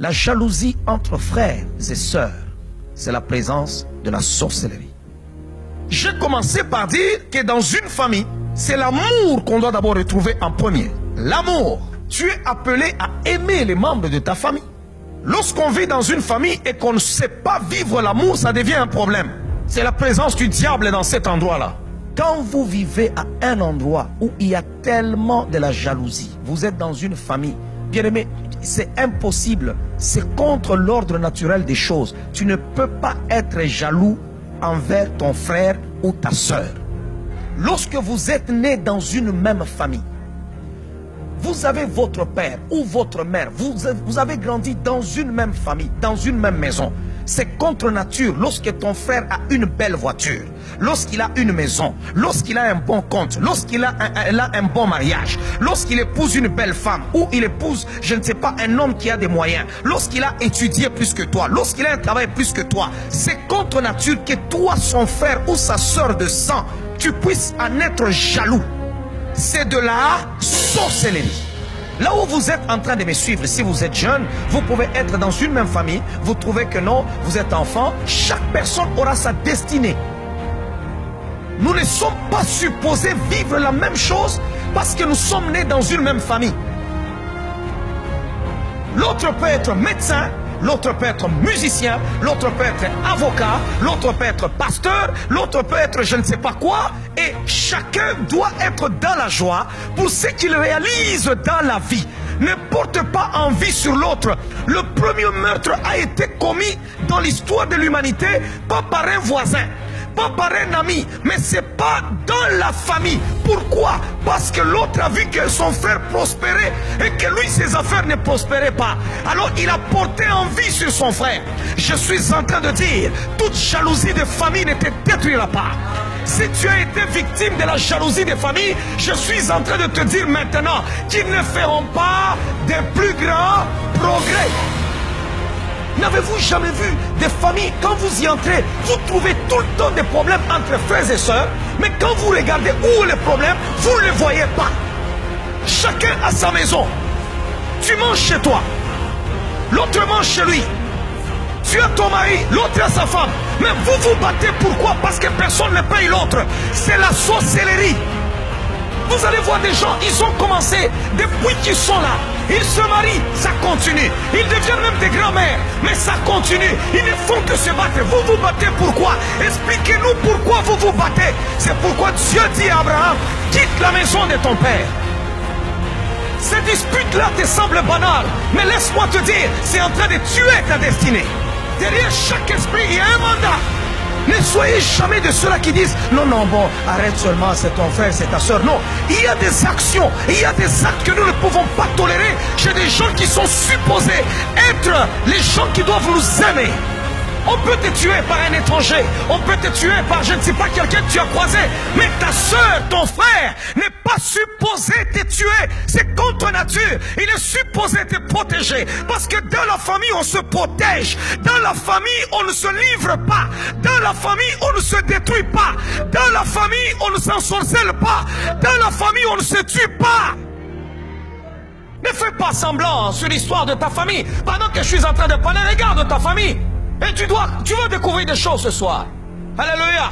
La jalousie entre frères et sœurs, c'est la présence de la sorcellerie. J'ai commencé par dire que dans une famille, c'est l'amour qu'on doit d'abord retrouver en premier. L'amour. Tu es appelé à aimer les membres de ta famille. Lorsqu'on vit dans une famille et qu'on ne sait pas vivre l'amour, ça devient un problème. C'est la présence du diable dans cet endroit-là. Quand vous vivez à un endroit où il y a tellement de la jalousie, vous êtes dans une famille, bien aimé, c'est impossible. C'est contre l'ordre naturel des choses. Tu ne peux pas être jaloux envers ton frère ou ta sœur. Lorsque vous êtes né dans une même famille, vous avez votre père ou votre mère, vous avez grandi dans une même famille, dans une même maison. C'est contre nature lorsque ton frère a une belle voiture, lorsqu'il a une maison, lorsqu'il a un bon compte, lorsqu'il a un bon mariage, lorsqu'il épouse une belle femme ou il épouse, je ne sais pas, un homme qui a des moyens, lorsqu'il a étudié plus que toi, lorsqu'il a un travail plus que toi. C'est contre nature que toi, son frère ou sa soeur de sang, tu puisses en être jaloux. C'est de la sorcellerie. Là où vous êtes en train de me suivre, si vous êtes jeune, vous pouvez être dans une même famille, vous trouvez que non, vous êtes enfant, chaque personne aura sa destinée. Nous ne sommes pas supposés vivre la même chose parce que nous sommes nés dans une même famille. L'autre peut être médecin, l'autre peut être musicien, l'autre peut être avocat, l'autre peut être pasteur, l'autre peut être je ne sais pas quoi. Et chacun doit être dans la joie pour ce qu'il réalise dans la vie. Ne porte pas envie sur l'autre. Le premier meurtre a été commis dans l'histoire de l'humanité, pas par un voisin, pas par un ami, mais c'est pas dans la famille. Pourquoi? Parce que l'autre a vu que son frère prospérait et que lui, ses affaires ne prospéraient pas. Alors il a porté envie sur son frère. Je suis en train de dire, toute jalousie de famille ne te détruira pas. Si tu as été victime de la jalousie des familles, je suis en train de te dire maintenant qu'ils ne feront pas de plus grands progrès. N'avez-vous jamais vu des familles, quand vous y entrez, vous trouvez tout le temps des problèmes entre frères et sœurs, mais quand vous regardez où est le problème, vous ne le voyez pas. Chacun a sa maison. Tu manges chez toi, l'autre mange chez lui. Tu as ton mari, l'autre a sa femme. Mais vous vous battez, pourquoi? Parce que personne ne paye l'autre. C'est la sorcellerie. Vous allez voir des gens, ils ont commencé depuis qu'ils sont là. Ils se marient, ça continue. Ils deviennent même des grands-mères, mais ça continue. Ils ne font que se battre. Vous vous battez pourquoi? Expliquez-nous pourquoi vous vous battez. C'est pourquoi Dieu dit à Abraham, quitte la maison de ton père. Ces disputes-là te semblent banales, mais laisse-moi te dire, c'est en train de tuer ta destinée. Derrière chaque esprit, il y a un mandat. Ne soyez jamais de ceux-là qui disent non, non, bon, arrête seulement, c'est ton frère, c'est ta soeur. Non, il y a des actions, il y a des actes que nous ne pouvons pas tolérer chez des gens qui sont supposés être les gens qui doivent nous aimer. On peut te tuer par un étranger, on peut te tuer par je ne sais pas quelqu'un que tu as croisé, mais ta soeur, ton frère n'est pas supposé te tuer. C'est contre nature. Il est supposé te protéger. Parce que dans la famille, on se protège. Dans la famille, on ne se livre pas. Dans la famille, on ne se détruit pas. Dans la famille, on ne s'ensorcelle pas. Dans la famille, on ne se tue pas. Ne fais pas semblant sur l'histoire de ta famille. Pendant que je suis en train de parler, regarde ta famille. Et tu vas découvrir des choses ce soir. Alléluia.